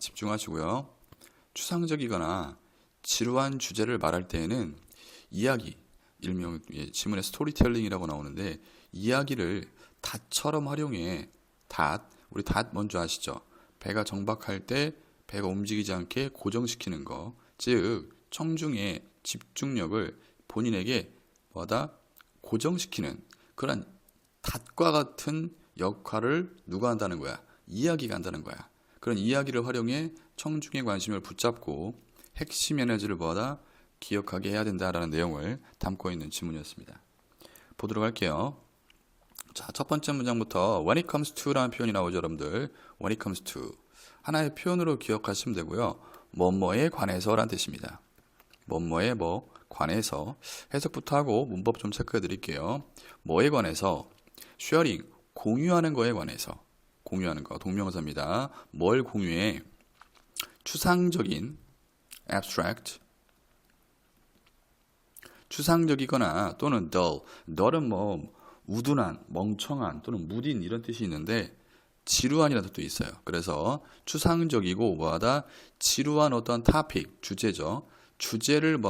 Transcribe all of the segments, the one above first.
집중하시고요. 추상적이거나 지루한 주제를 말할 때에는 이야기, 일명 지문에 스토리텔링이라고 나오는데 이야기를 닷처럼 활용해. 우리 닷 먼저 아시죠? 배가 정박할 때 배가 움직이지 않게 고정시키는 거. 즉 청중의 집중력을 본인에게 고정시키는 그런 닷과 같은 역할을 누가 한다는 거야? 이야기가 한다는 거야. 그런 이야기를 활용해 청중의 관심을 붙잡고 핵심 에너지를 기억하게 해야 된다라는 내용을 담고 있는 지문이었습니다. 보도록 할게요. 자, 첫 번째 문장부터 when it comes to라는 표현이 나오죠, 여러분들. when it comes to 하나의 표현으로 기억하시면 되고요. 뭐뭐에 관해서라는 뜻입니다. 뭐뭐에 관해서 해석부터 하고 문법 좀 체크해 드릴게요. 뭐에 관해서 sharing 공유하는 거에 관해서 공유하는 거 동명사입니다. 뭘 공유해? 추상적인 abstract 추상적이거나 또는 dull은 우둔한, 멍청한 또는 무딘 이런 뜻이 있는데 지루한이라는 뜻도 있어요. 그래서 추상적이고 지루한 어떤 topic, 주제죠. 주제를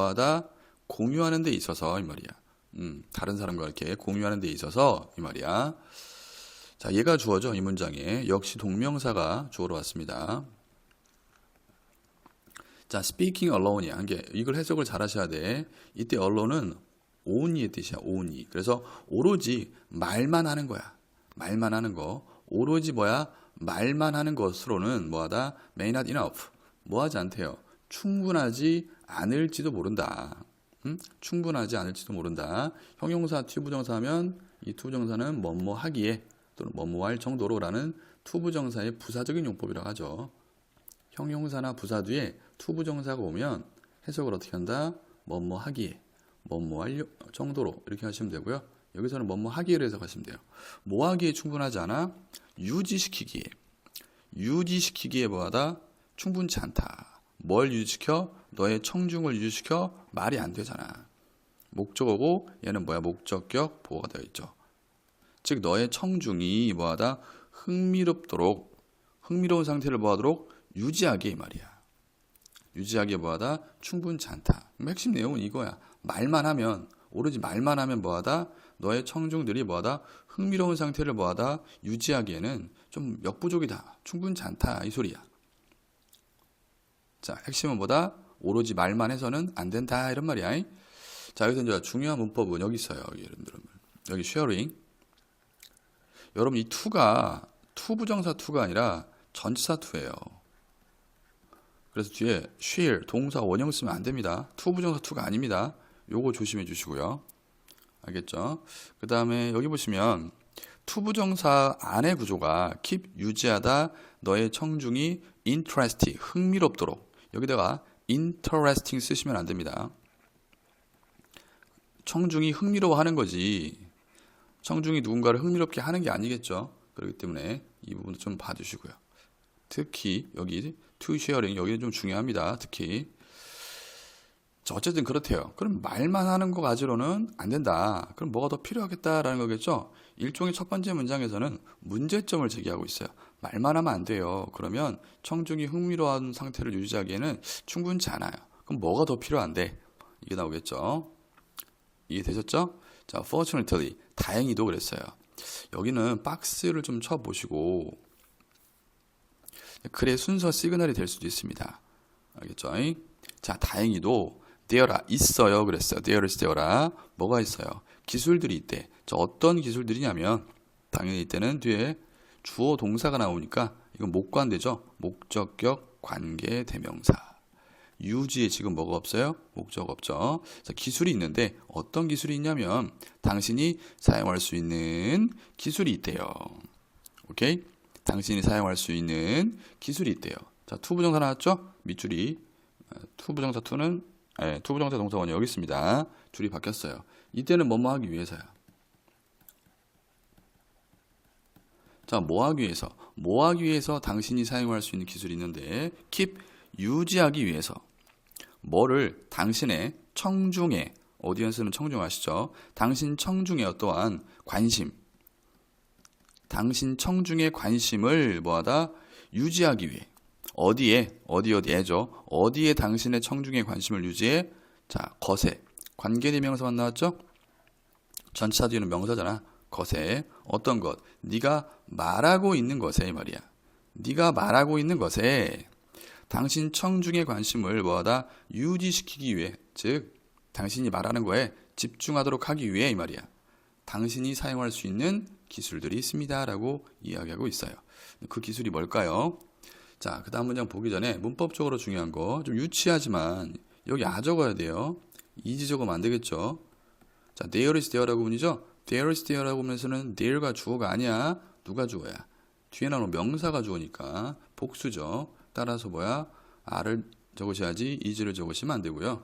공유하는 데 있어서 이 말이야. 다른 사람과 이렇게 공유하는 데 있어서 이 말이야. 자, 얘가 주어죠. 이 문장에 역시 동명사가 주어로 왔습니다. 자, speaking alone이야. 이걸 해석을 잘 하셔야 돼. 이때 alone은 only의 뜻이야. only. 그래서 오로지 말만 하는 거야. 말만 하는 거. 오로지 말만 하는 것으로는 may not enough. 뭐하지 않대요. 충분하지 않을지도 모른다. 충분하지 않을지도 모른다. 형용사, 투부정사 하면 이 투부정사는 뭐뭐 하기에 또는 뭐뭐 할 정도로라는 투부정사의 부사적인 용법이라고 하죠. 형용사나 부사 뒤에 투부정사가 오면 해석을 어떻게 한다? 뭐뭐 하기에, 뭐뭐 할 정도로 이렇게 하시면 되고요. 여기서는 뭐뭐 하기에로 해석하시면 돼요. 뭐 하기에 충분하지 않아? 유지시키기에 충분치 않다. 뭘 유지시켜? 너의 청중을 유지시켜? 말이 안 되잖아. 목적어고 얘는 목적격 보호가 되어 있죠. 즉 너의 청중이 흥미로운 상태를 뭐하도록 유지하게 이 말이야. 유지하게 충분치 않다. 핵심 내용은 이거야. 말만 하면 오로지 말만 하면 너의 청중들이 흥미로운 상태를 유지하기에는 좀 역부족이다. 충분치 않다 이 소리야. 자, 핵심은 오로지 말만 해서는 안 된다 이런 말이야. 자, 여기서 이제 중요한 문법은 여기 있어요. 여기 sharing. 여러분 이 to가 투부정사 to가 아니라 전치사 to예요. 그래서 뒤에 share 동사 원형 쓰면 안 됩니다. 투부정사 to가 아닙니다. 요거 조심해 주시고요. 알겠죠? 그 다음에 여기 보시면 투부정사 안의 구조가 keep 유지하다 너의 청중이 interesting 흥미롭도록 여기다가 interesting 쓰시면 안 됩니다. 청중이 흥미로워하는 거지 청중이 누군가를 흥미롭게 하는 게 아니겠죠. 그렇기 때문에 이 부분도 좀 봐주시고요. 특히 여기 to sharing 여기는 좀 중요합니다. 특히 자, 어쨌든 그렇대요. 그럼 말만 하는 거 가지로는 안 된다. 그럼 뭐가 더 필요하겠다라는 거겠죠. 일종의 첫 번째 문장에서는 문제점을 제기하고 있어요. 말만 하면 안 돼요. 그러면 청중이 흥미로운 상태를 유지하기에는 충분치 않아요. 그럼 뭐가 더 필요한데? 이게 나오겠죠. 이해되셨죠? 자, fortunately 다행히도 그랬어요. 여기는 박스를 좀 쳐보시고 글의 순서 시그널이 될 수도 있습니다. 알겠죠? 자, 다행히도 there가 있어요 그랬어요. there is there가 뭐가 있어요? 기술들이 있대. 저 어떤 기술들이냐면 당연히 이때는 뒤에 주어 동사가 나오니까 이건 목관되죠. 목적격 관계 대명사. 유지에 지금 뭐가 없어요? 목적 없죠. 자, 기술이 있는데 어떤 기술이 있냐면 당신이 사용할 수 있는 기술이 있대요. 오케이? 당신이 사용할 수 있는 기술이 있대요. 자, 투부정사 나왔죠? 밑줄이 투부정사 투는 투부정사 동사원이 여기 있습니다. 줄이 바뀌었어요. 이때는 뭐뭐 하기 위해서야. 자, 뭐 하기 위해서? 뭐 하기 위해서 당신이 사용할 수 있는 기술이 있는데 keep 유지하기 위해서 뭐를 당신의 청중의 오디언스는 청중 아시죠? 당신 청중의 어떠한 관심 당신 청중의 관심을 유지하기 위해 어디에죠? 어디에 당신의 청중의 관심을 유지해? 자, 것에. 관계대명사만 나왔죠? 전치사 뒤에는 명사잖아. 것에. 어떤 것? 네가 말하고 있는 것에 이 말이야. 네가 말하고 있는 것에 당신 청중의 관심을 뭐하다? 유지시키기 위해. 즉, 당신이 말하는 거에 집중하도록 하기 위해 이 말이야. 당신이 사용할 수 있는 기술들이 있습니다. 라고 이야기하고 있어요. 그 기술이 뭘까요? 자, 그 다음 문장 보기 전에 문법적으로 중요한 거 좀 유치하지만 여기 적어야 돼요. is 적으면 안 되겠죠. 자, there is there라고 문이죠. there is there라고 하면서는 there가 주어가 아니야. 누가 주어야? 뒤에 나오는 명사가 주어니까 복수죠. 따라서 r을 적으셔야지 is를 적으시면 안 되고요.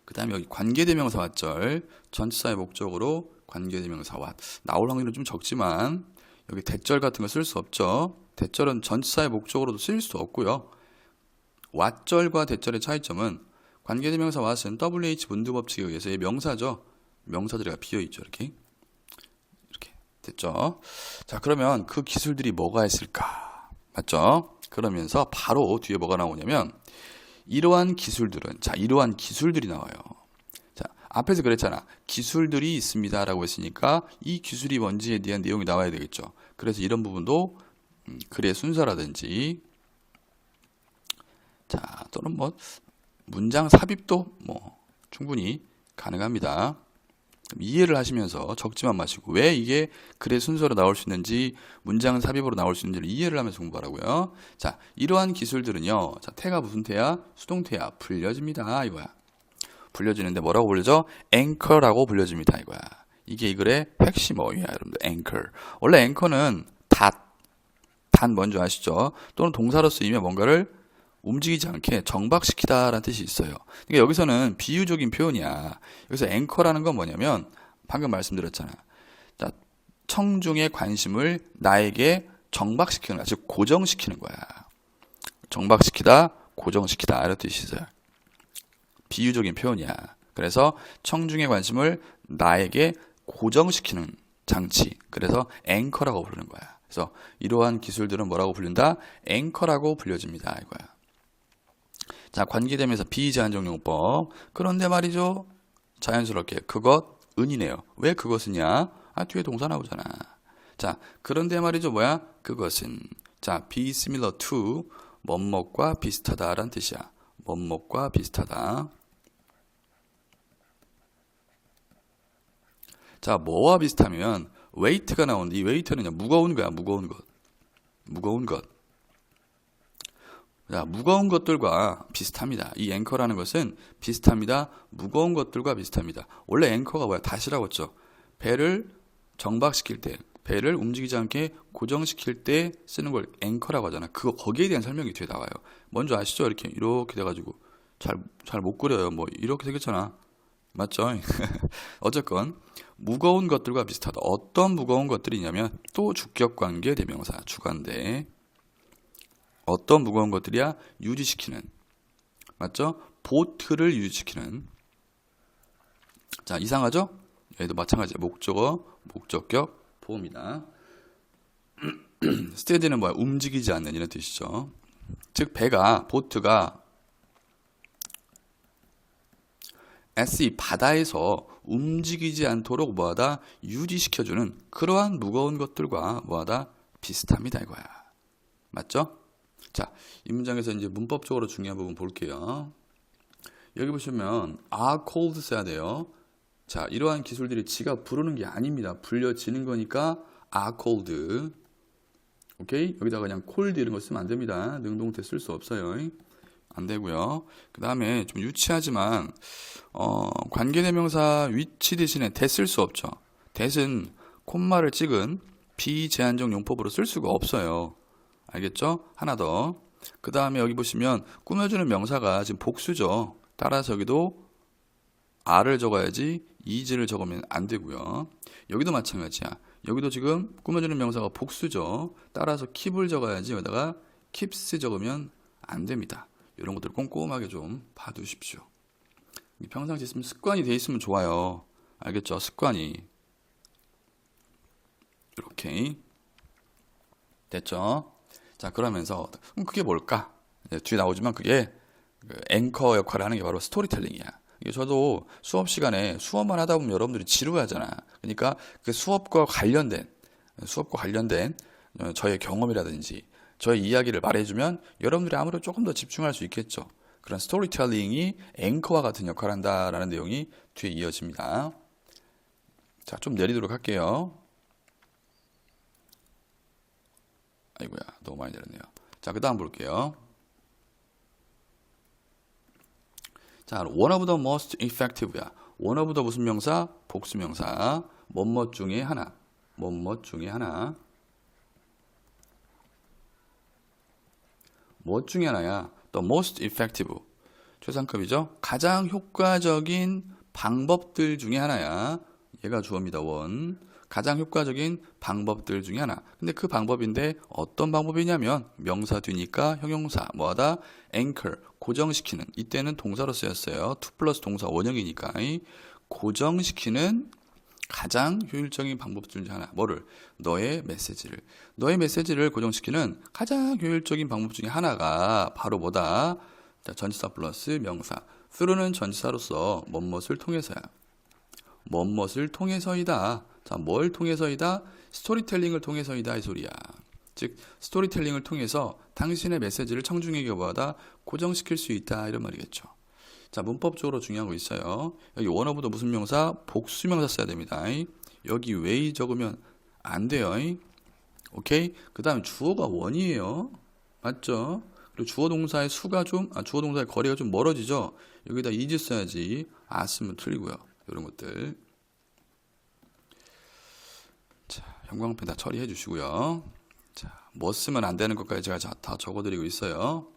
그 다음에 여기 관계대명사 왓절 전치사의 목적으로 관계대명사 왓 나올 확률은 좀 적지만 여기 대절 같은 거 쓸 수 없죠. 대절은 전치사의 목적으로도 쓸 수 없고요. 왓절과 대절의 차이점은 관계대명사 왓은 WH 분두법칙에 의해서의 명사죠. 명사들이 비어있죠. 이렇게 됐죠. 자, 그러면 그 기술들이 뭐가 있을까? 맞죠? 그러면서 바로 뒤에 뭐가 나오냐면 이러한 기술들이 나와요. 자, 앞에서 그랬잖아. 기술들이 있습니다. 라고 했으니까 이 기술이 뭔지에 대한 내용이 나와야 되겠죠. 그래서 이런 부분도 글의 순서라든지 자, 또는 문장 삽입도 충분히 가능합니다. 이해를 하시면서 적지만 마시고 왜 이게 글의 순서로 나올 수 있는지 문장 삽입으로 나올 수 있는지를 이해를 하면서 공부하라고요. 자, 이러한 기술들은요. 자, 태가 무슨 태야? 수동태야. 불려집니다. 이거야. 불려지는데 뭐라고 불려져? anchor라고 불려집니다. 이거야. 이게 이 글의 핵심 어휘야, 여러분들. anchor. 원래 anchor는 단 뭔지 아시죠? 또는 동사로 쓰이면 뭔가를 움직이지 않게 정박시키다라는 뜻이 있어요. 그러니까 여기서는 비유적인 표현이야. 여기서 앵커라는 건 뭐냐면 방금 말씀드렸잖아. 자, 청중의 관심을 나에게 정박시키는 거야. 즉 고정시키는 거야. 정박시키다, 고정시키다 이런 뜻이 있어요. 비유적인 표현이야. 그래서 청중의 관심을 나에게 고정시키는 장치. 그래서 앵커라고 부르는 거야. 그래서 이러한 기술들은 뭐라고 불린다? 앵커라고 불려집니다. 이거야. 자, 관계대명사 비제한적 용법. 그런데 말이죠. 자연스럽게 그것 은이네요. 왜 그것은이야? 뒤에 동사 나오잖아. 자, 그런데 말이죠. 그것은. 자, be similar to 뭐뭐과 비슷하다라는 뜻이야. 뭐뭐과 비슷하다. 자, 뭐와 비슷하면 weight가 나오는데 이 weight는 무거운 거야. 무거운 것. 자, 무거운 것들과 비슷합니다. 이 앵커라는 것은 비슷합니다. 무거운 것들과 비슷합니다. 원래 앵커가 닷이라고 했죠. 배를 정박시킬 때, 배를 움직이지 않게 고정시킬 때 쓰는 걸 앵커라고 하잖아. 거기에 대한 설명이 뒤에 나와요. 먼저 아시죠? 이렇게 돼가지고 잘 못 그려요. 이렇게 생겼잖아. 맞죠? 어쨌건 무거운 것들과 비슷하다. 어떤 무거운 것들이냐면 또 주격관계 대명사 주관대. 어떤 무거운 것들이야? 유지시키는. 맞죠? 보트를 유지시키는. 자, 이상하죠? 얘도 마찬가지야. 목적어, 목적격, 보호입니다. steady는 움직이지 않는 이런 뜻이죠. 즉 보트가 SE 바다에서 움직이지 않도록 유지시켜주는 그러한 무거운 것들과 비슷합니다. 이거야. 맞죠? 자, 이 문장에서 이제 문법적으로 중요한 부분 볼게요. 여기 보시면 are called 써야 돼요. 자, 이러한 기술들이 지가 부르는 게 아닙니다. 불려지는 거니까 are called. 오케이? 여기다가 그냥 called 이런 거 쓰면 안 됩니다. 능동태 쓸 수 없어요. 안 되고요. 그 다음에 좀 유치하지만 관계대명사 위치 대신에 that 쓸 수 없죠. that은 콤마를 찍은 비제한적 용법으로 쓸 수가 없어요. 알겠죠? 하나 더. 그 다음에 여기 보시면 꾸며주는 명사가 지금 복수죠. 따라서 여기도 r을 적어야지 is를 적으면 안 되고요. 여기도 마찬가지야. 여기도 지금 꾸며주는 명사가 복수죠. 따라서 keep을 적어야지 여기다가 keeps 적으면 안 됩니다. 이런 것들 꼼꼼하게 좀 봐두십시오. 평상시 있으면 습관이 돼 있으면 좋아요. 알겠죠? 습관이. 이렇게 됐죠? 자, 그러면서 그럼 그게 뭘까? 뒤에 나오지만 그게 그 앵커 역할을 하는 게 바로 스토리텔링이야. 이게 저도 수업 시간에 수업만 하다 보면 여러분들이 지루하잖아. 그러니까 그 수업과 관련된 저의 경험이라든지 저의 이야기를 말해주면 여러분들이 아무래도 조금 더 집중할 수 있겠죠. 그런 스토리텔링이 앵커와 같은 역할을 한다라는 내용이 뒤에 이어집니다. 자, 좀 내리도록 할게요. 아이고야, 너무 많이 내렸네요. 자, 그 다음 볼게요. 자, one of the most effective야. one of the 무슨 명사? 복수명사. 뭐뭐 중에 하나. 뭐뭐 중에 하나. 뭐 중에 하나야? The most effective. 최상급이죠? 가장 효과적인 방법들 중에 하나야. 얘가 주어입니다. 원. 가장 효과적인 방법들 중에 하나. 근데 그 방법인데 어떤 방법이냐면 명사 뒤니까 형용사 뭐하다? anchor 고정시키는. 이때는 동사로 쓰였어요. to 플러스 동사 원형이니까 고정시키는 가장 효율적인 방법들 중에 하나. 뭐를? 너의 메시지를 고정시키는 가장 효율적인 방법 중에 하나가 바로 뭐다? 자, 전치사 플러스 명사. through는 전치사로서 뭐뭇을 통해서야. 뭐뭇을 통해서이다. 자, 뭘 통해서이다? 스토리텔링을 통해서이다 이 소리야. 즉 스토리텔링을 통해서 당신의 메시지를 청중에게 뭐하다? 고정시킬 수 있다 이런 말이겠죠. 자, 문법적으로 중요한 거 있어요. 여기 원어부터 무슨 명사? 복수명사 써야 됩니다. 여기 way 적으면 안 돼요. 오케이? 그 다음에 주어가 원이에요. 맞죠? 그리고 주어 동사의 주어 동사의 거리가 좀 멀어지죠? 여기다 is 써야지. 쓰면 틀리고요. 이런 것들. 자, 형광펜 다 처리해 주시고요. 자, 뭐 쓰면 안 되는 것까지 제가 다 적어드리고 있어요.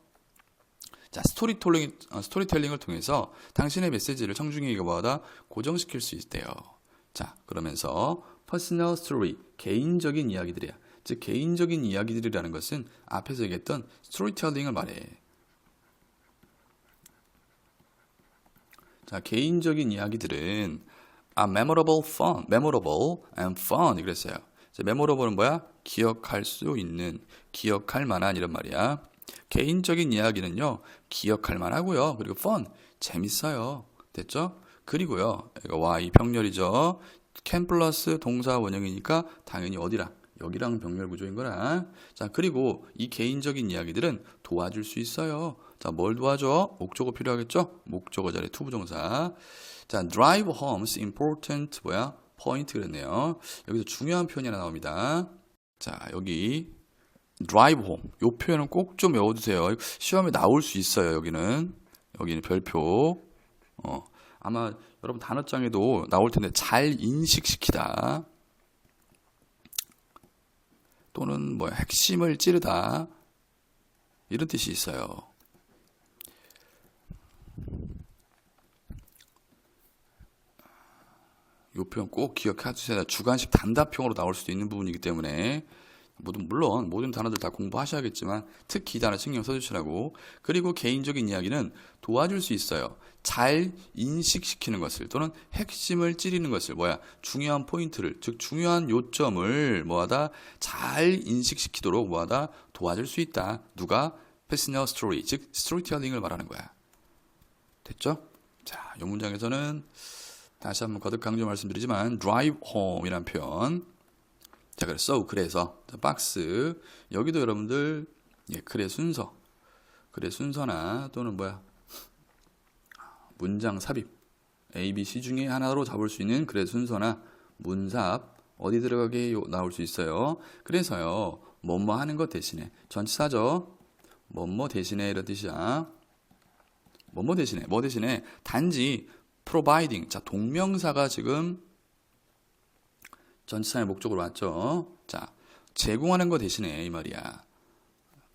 자, 스토리텔링을 통해서 당신의 메시지를 청중에게 뭐하다? 고정시킬 수 있대요. 자, 그러면서 personal story, 개인적인 이야기들이야. 즉, 개인적인 이야기들이라는 것은 앞에서 얘기했던 스토리텔링을 말해. 자, 개인적인 이야기들은 memorable and fun 그랬어요. 자, memorable은 뭐야? 기억할 수 있는, 기억할 만한 이런 말이야. 개인적인 이야기는요, 기억할 만하고요. 그리고 fun, 재밌어요. 됐죠? 그리고요, 이거 y 병렬이죠. can 플러스 동사 원형이니까 당연히 어디랑? 여기랑 병렬 구조인 거라. 자, 그리고 이 개인적인 이야기들은 도와줄 수 있어요. 자, 뭘 도와줘? 목적어 필요하겠죠? 목적어 자리에 to 부정사. 자, drive home's important point 그랬네요. 여기서 중요한 표현이 하나 나옵니다. 자, 여기 drive home. 이 표현은 꼭 좀 외워두세요. 시험에 나올 수 있어요. 여기는 별표. 아마 여러분 단어장에도 나올 텐데 잘 인식시키다. 또는 핵심을 찌르다. 이런 뜻이 있어요. 이 표현 꼭 기억해 주세요. 주관식 단답형으로 나올 수도 있는 부분이기 때문에 물론 모든 단어들 다 공부하셔야겠지만 특히 이 단어 신경 써주시라고. 그리고 개인적인 이야기는 도와줄 수 있어요. 잘 인식시키는 것을 또는 핵심을 찌르는 것을 중요한 포인트를 즉 중요한 요점을 잘 인식시키도록 도와줄 수 있다. 누가? personal story 즉 스토리텔링을 말하는 거야. 됐죠? 자, 이 문장에서는 다시 한번 거듭 강조 말씀드리지만 drive home이라는 표현. 자, 그래서 박스 여기도 여러분들 글의 순서나 또는 문장 삽입 A, B, C 중에 하나로 잡을 수 있는 글의 순서나 문삽 어디 들어가게 나올 수 있어요. 그래서요, 뭐뭐 하는 것 대신에 전치사죠. 뭐뭐 대신에 이런 뜻이야. 뭐뭐 대신에 단지 providing. 자, 동명사가 지금 전치사의 목적으로 왔죠. 자, 제공하는 것 대신에 이 말이야.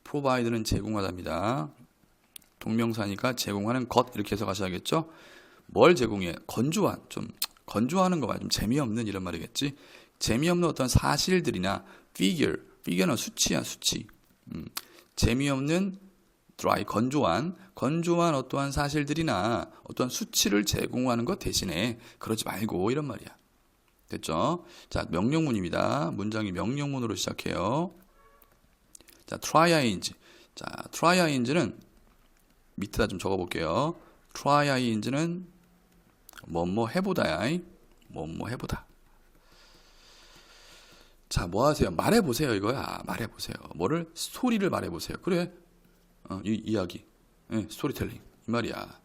provide는 제공하답니다. 동명사니까 제공하는 것 이렇게 해석하셔야겠죠. 뭘 제공해? 건조하는 거 말 좀 재미없는 이런 말이겠지. 재미없는 어떤 사실들이나 figure는 수치야, 수치. 재미없는 건조한 어떠한 사실들이나 어떠한 수치를 제공하는 것 대신에 그러지 말고 이런 말이야. 됐죠? 자, 명령문입니다. 문장이 명령문으로 시작해요. 자, trying. 자, trying는 밑에다 좀 적어볼게요. trying는 뭐뭐 해보다야. 뭐뭐 해보다. 자, 뭐 하세요? 말해보세요, 이거야. 말해보세요. 뭐를? 스토리를 말해보세요. 그래. 이야기. 스토리텔링. 이 말이야.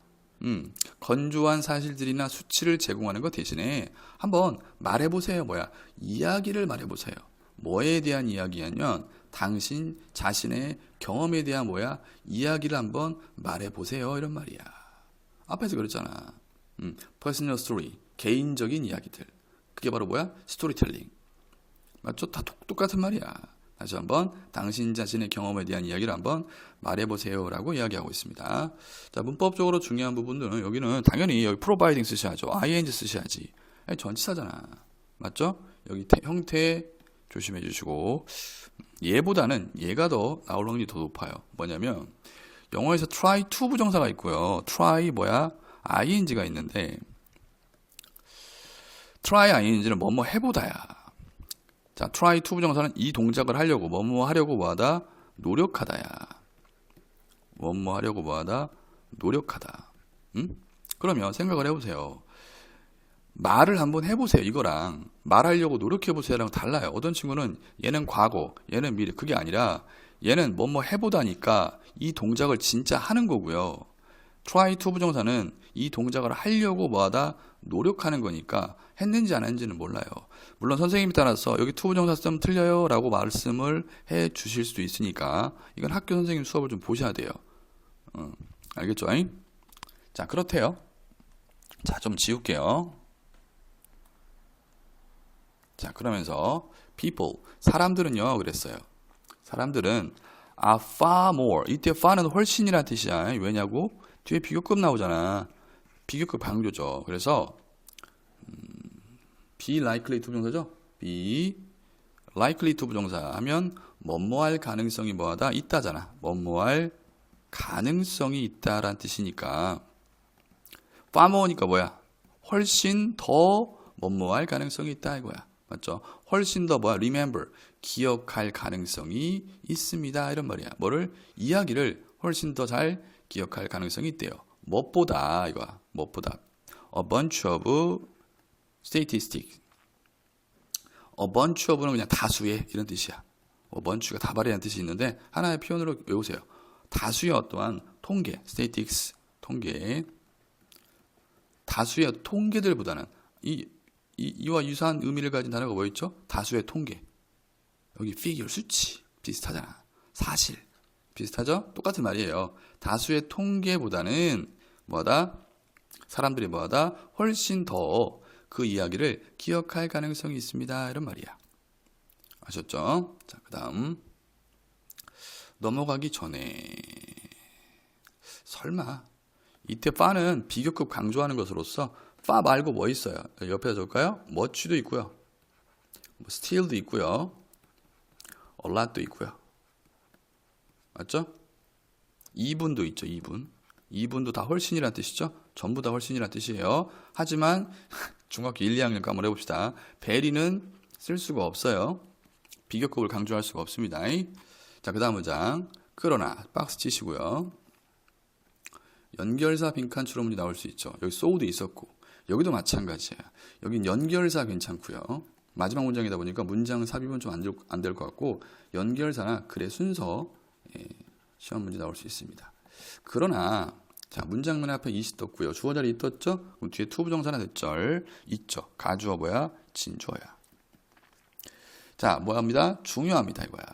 건조한 사실들이나 수치를 제공하는 것 대신에 한번 말해보세요. 뭐야? 이야기를 말해보세요. 뭐에 대한 이야기냐면 당신 자신의 경험에 대한 뭐야? 이야기를 한번 말해보세요. 이런 말이야. 앞에서 그랬잖아. personal story. 개인적인 이야기들. 그게 바로 뭐야? 스토리텔링. 맞죠? 다 똑같은 말이야. 다시 한번 당신 자신의 경험에 대한 이야기를 한번 말해보세요 라고 이야기하고 있습니다. 자, 문법적으로 중요한 부분들은 여기는 당연히 여기 providing 쓰셔야죠. ing 쓰셔야지. 전치사잖아. 맞죠? 여기 형태 조심해 주시고 얘보다는 얘가 더 나올 확률이 더 높아요. 뭐냐면 영어에서 try to 부정사가 있고요. try 뭐야? ing가 있는데 try ing는 뭐뭐 해보다야. 자, try to 부정사는 이 동작을 하려고 뭐뭐 하려고 뭐하다 노력하다야. 뭐뭐 하려고 뭐하다 노력하다. 그러면 생각을 해보세요. 말을 한번 해보세요. 이거랑 말하려고 노력해보세요랑 달라요. 어떤 친구는 얘는 과거, 얘는 미래. 그게 아니라 얘는 뭐뭐 해보다니까 이 동작을 진짜 하는 거고요. try to 부정사는 이 동작을 하려고 뭐하다 노력하는 거니까 했는지 안 했는지는 몰라요. 물론 선생님에 따라서 여기 to 부정사 쓰면 틀려요 라고 말씀을 해 주실 수도 있으니까 이건 학교 선생님 수업을 좀 보셔야 돼요. 알겠죠? 자, 그렇대요. 자, 좀 지울게요. 자, 그러면서 people, 사람들은요 그랬어요. 사람들은 are far more. 이때 far는 훨씬이라는 뜻이야. 왜냐고? 뒤에 비교급 나오잖아. 비교급 강조죠. 그래서 be likely to 부정사죠. be likely to 부정사 하면 뭐뭐할 가능성이 뭐하다 있다잖아. 뭐뭐할 가능성이 있다라는 뜻이니까 far more니까 뭐야? 훨씬 더 뭐뭐할 가능성이 있다 이거야. 맞죠? 훨씬 더 뭐야? remember, 기억할 가능성이 있습니다. 이런 말이야. 뭐를? 이야기를 훨씬 더 잘 기억할 가능성이 있대요. 무엇보다 이거야. 무엇보다. A bunch of statistics. A bunch of는 그냥 다수의 이런 뜻이야. bunch가 다발이라는 뜻이 있는데 하나의 표현으로 외우세요. 다수의 어떠한 통계, statistics, 통계. 다수의 통계들보다는 이와 유사한 의미를 가진 단어가 뭐 있죠? 다수의 통계. 여기 figure, 수치 비슷하잖아. 사실 비슷하죠? 똑같은 말이에요. 다수의 통계보다는 뭐하다? 사람들이 뭐하다? 훨씬 더 그 이야기를 기억할 가능성이 있습니다. 이런 말이야. 아셨죠? 자, 그 다음 넘어가기 전에 설마 이때 far는 비교급 강조하는 것으로서 far 말고 뭐 있어요? 옆에 적을까요? much도 있고요. still도 있고요. a lot도 있고요. 맞죠? 2분도 있죠. 2분도 다 훨씬이라는 뜻이죠. 전부 다 훨씬이라는 뜻이에요. 하지만 중학교 1, 2학년 한번 해봅시다. very는 쓸 수가 없어요. 비교급을 강조할 수가 없습니다. 자, 그 다음 문장. 그러나 박스 치시고요. 연결사 빈칸 추론문이 나올 수 있죠. 여기 so도 있었고 여기도 마찬가지야. 여긴 연결사 괜찮고요. 마지막 문장이다 보니까 문장 삽입은 좀 안 될 것 같고 연결사나 글의 순서 시험 문제 나올 수 있습니다. 그러나 자, 문장문 앞에 is 떴고요. 주어 자리 떴죠? 그럼 뒤에 to 부정사나 대절 있죠. 가주어 뭐야? 진주어야. 자, 뭐 합니다? 중요합니다 이거야.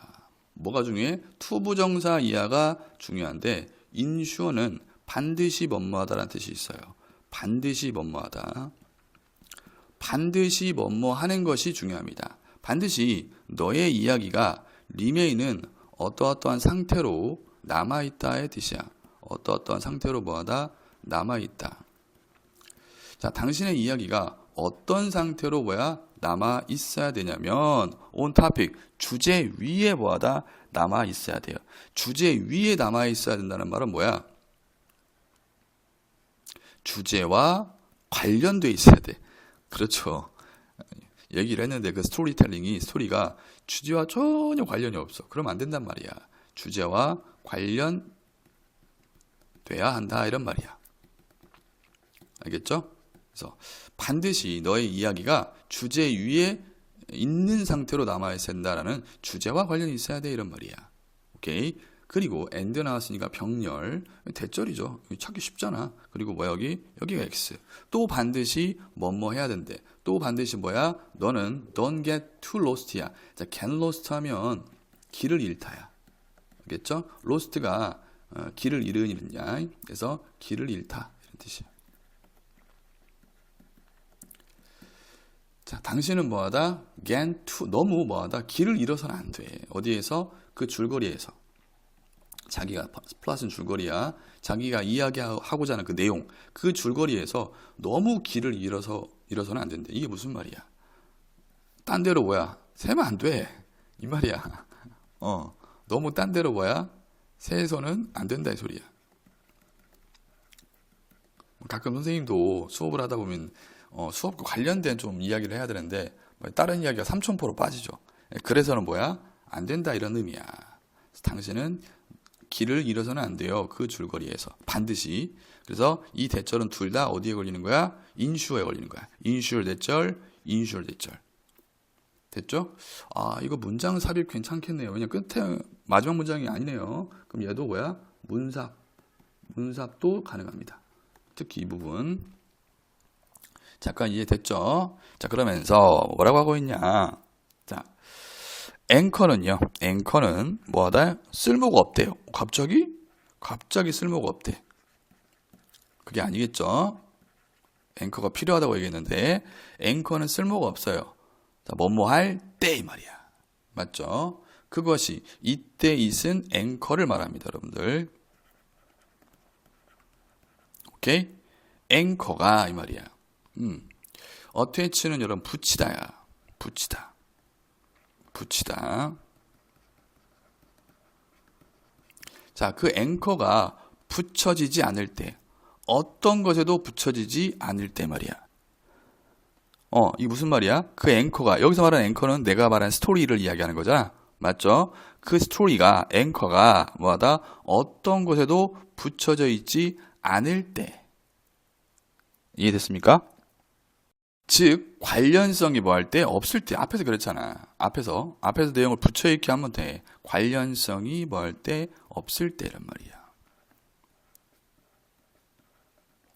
뭐가 중요해? to 부정사 이하가 중요한데 insure는 반드시 뭐뭐하다라는 뜻이 있어요. 반드시 뭐뭐하다. 반드시 뭐뭐하는 것이 중요합니다. 반드시 너의 이야기가 remain은 어떠어떠한 상태로 남아있다의 뜻이야. 어떠어떠한 상태로 뭐하다? 남아있다. 자, 당신의 이야기가 어떤 상태로 뭐야? 남아있어야 되냐면 on topic, 주제 위에 뭐하다? 남아있어야 돼요. 주제 위에 남아있어야 된다는 말은 뭐야? 주제와 관련돼 있어야 돼. 그렇죠. 얘기를 했는데 그 스토리가 주제와 전혀 관련이 없어. 그러면 안 된단 말이야. 주제와 관련돼야 한다 이런 말이야. 알겠죠? 그래서 반드시 너의 이야기가 주제 위에 있는 상태로 남아야 된다라는 주제와 관련이 있어야 돼 이런 말이야. 오케이. 그리고 and 나왔으니까 병렬 대절이죠. 찾기 쉽잖아. 그리고 뭐야 여기가 x. 또 반드시 뭐뭐 해야 된대. 또 반드시 뭐야? 너는 don't get too lost야. 자, get lost 하면 길을 잃다야. 알겠죠? lost가 길을 잃으냐. 그래서 길을 잃다 이런 뜻이야. 자, 당신은 뭐하다? get too 너무 뭐하다? 길을 잃어서는 안 돼. 어디에서? 그 줄거리에서. 자기가 플러스는 줄거리야. 자기가 이야기하고자 하는 그 내용, 그 줄거리에서 너무 길을 잃어서는 안 된대. 이게 무슨 말이야? 딴 데로 뭐야? 새면 안 돼. 이 말이야. 너무 딴 데로 뭐야? 새서는 안 된다 이 소리야. 가끔 선생님도 수업을 하다 보면 수업과 관련된 좀 이야기를 해야 되는데 다른 이야기가 삼천포로 빠지죠. 그래서는 뭐야? 안 된다 이런 의미야. 당신은 길을 잃어서는 안 돼요. 그 줄거리에서 반드시. 그래서 이 대절은 둘 다 어디에 걸리는 거야? 인슈어에 걸리는 거야. 인슈어 대절, 인슈어 대절. 됐죠? 아, 이거 문장 삽입 괜찮겠네요. 왜냐 끝에 마지막 문장이 아니네요. 그럼 얘도 뭐야? 문삽도 가능합니다. 특히 이 부분. 잠깐 이해됐죠? 자, 그러면서 뭐라고 하고 있냐? 자, 앵커는 뭐하다? 쓸모가 없대요. 갑자기 쓸모가 없대. 그게 아니겠죠? 앵커가 필요하다고 얘기했는데 앵커는 쓸모가 없어요. 자, 뭐뭐 할 때 이 말이야. 맞죠? 그것이 이때 있은 앵커를 말합니다, 여러분들. 오케이? 앵커가 이 말이야. 어태치는 여러분 붙이다야. 붙이다. 자, 그 앵커가 붙여지지 않을 때, 어떤 것에도 붙여지지 않을 때 말이야. 이게 무슨 말이야? 그 앵커가, 여기서 말하는 앵커는 내가 말한 스토리를 이야기하는 거잖아. 맞죠? 그 스토리가, 앵커가 뭐하다? 어떤 것에도 붙여져 있지 않을 때. 이해됐습니까? 즉 관련성이 뭐 할 때? 없을 때. 앞에서 그랬잖아. 앞에서 내용을 붙여있게 하면 돼. 관련성이 뭐 할 때? 없을 때란 말이야.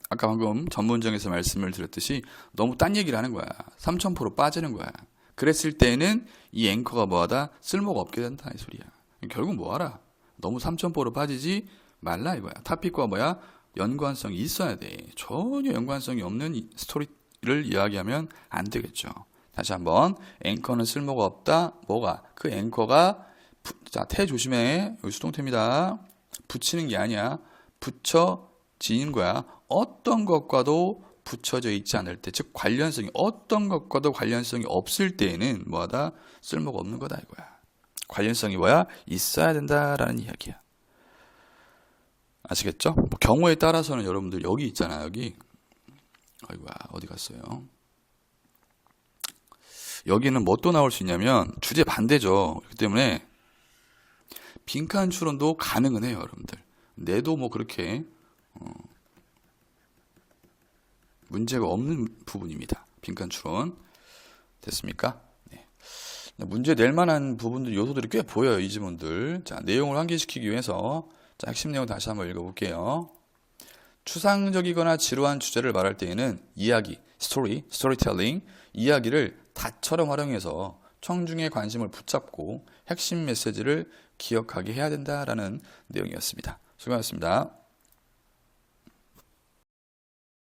아까 방금 전문정에서 말씀을 드렸듯이 너무 딴 얘기를 하는 거야. 삼천포로 빠지는 거야. 그랬을 때는 이 앵커가 뭐하다? 쓸모가 없게 된다 이 소리야. 결국 뭐하라? 너무 삼천포로 빠지지 말라 이거야. 토픽과 뭐야? 연관성이 있어야 돼. 전혀 연관성이 없는 스토리를 이야기하면 안 되겠죠. 다시 한번 앵커는 쓸모가 없다. 뭐가? 그 앵커가 자, 태 조심해. 여기 수동태입니다. 붙이는 게 아니야. 붙여지는 거야. 어떤 것과도 붙여져 있지 않을 때, 즉 관련성이 어떤 것과도 관련성이 없을 때에는 뭐하다? 쓸모가 없는 거다 이거야. 관련성이 뭐야? 있어야 된다라는 이야기야. 아시겠죠? 뭐 경우에 따라서는 여러분들 여기 있잖아. 여기. 아이고야 어디 갔어요? 여기는 뭐 또 나올 수 있냐면 주제 반대죠. 그렇기 때문에 빈칸 추론도 가능은 해요, 여러분들. 내도 뭐 그렇게 문제가 없는 부분입니다. 빈칸 추론 됐습니까? 네. 문제 낼 만한 부분들 요소들이 꽤 보여요, 이 지문들. 자, 내용을 환기시키기 위해서 자, 핵심 내용 다시 한번 읽어볼게요. 추상적이거나 지루한 주제를 말할 때에는 이야기, 스토리텔링, 이야기를 다처럼 활용해서 청중의 관심을 붙잡고 핵심 메시지를 기억하게 해야 된다라는 내용이었습니다. 수고하셨습니다.